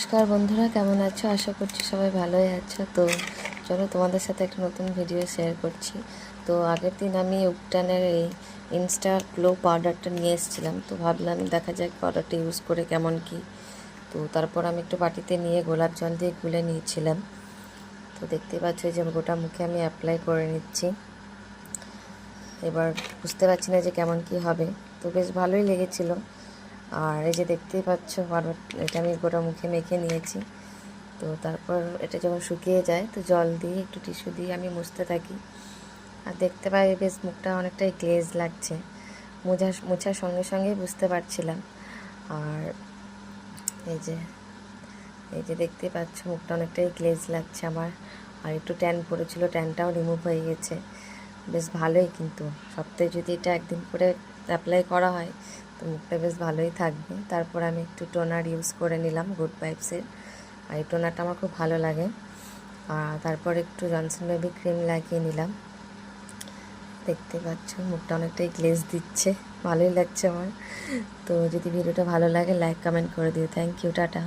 নমস্কার বন্ধুরা, কেমন আছো? আশা করছি সবাই ভালোই আছো। তো চলো তোমাদের সাথে একটা নতুন ভিডিও শেয়ার করছি। তো আগের দিন আমি উপটানের এই ইনস্টা গ্লো পাউডারটা নিয়ে এসেছিলাম, তো ভাবলাম দেখা যাক পাউডারটা ইউজ করে কেমন কি। তো তারপর আমি একটু বাটিতে নিয়ে গোলাপ জল দিয়ে গুলে নিয়েছিলাম। তো দেখতে পাচ্ছ যে গোটা মুখে আমি অ্যাপ্লাই করে নিচ্ছি। এবার বুঝতে পারছি না যে কেমন কি হবে, তো বেশ ভালোই লেগেছিলো। আর এই যে দেখতেই পাচ্ছ এটা আমি গোটা মুখে মেখে নিয়েছি। তো তারপর এটা যখন শুকিয়ে যায় তো জল দিয়ে একটু টিস্যু দিয়ে আমি মুছতে থাকি। আর দেখতে পাই বেশ মুখটা অনেকটাই গ্লেজ লাগছে, মোছার সঙ্গে সঙ্গেই বুঝতে পারছিলাম। আর এই যে দেখতে পাচ্ছ মুখটা অনেকটাই গ্লেজ লাগছে আমার। আর একটু ট্যান পড়েছিল, ট্যানটাও রিমুভ হয়ে গেছে। বেশ ভালোই, কিন্তু সপ্তাহে যদি এটা একদিন করে অ্যাপ্লাই করা হয় তো মুখটা বেশ ভালোই থাকবে। তারপর আমি একটু টোনার ইউজ করে নিলাম গুড ভাইবসের, আর এই টোনারটা আমার খুব ভালো লাগে। আর তারপর একটু জনসন বেবি ক্রিম লাগিয়ে নিলাম। দেখতে পাচ্ছ মুখটা অনেকটাই গ্লেজ দিচ্ছে, ভালোই লাগছে আমার। তো যদি ভিডিওটা ভালো লাগে লাইক কমেন্ট করে দিও। Thank you, tata.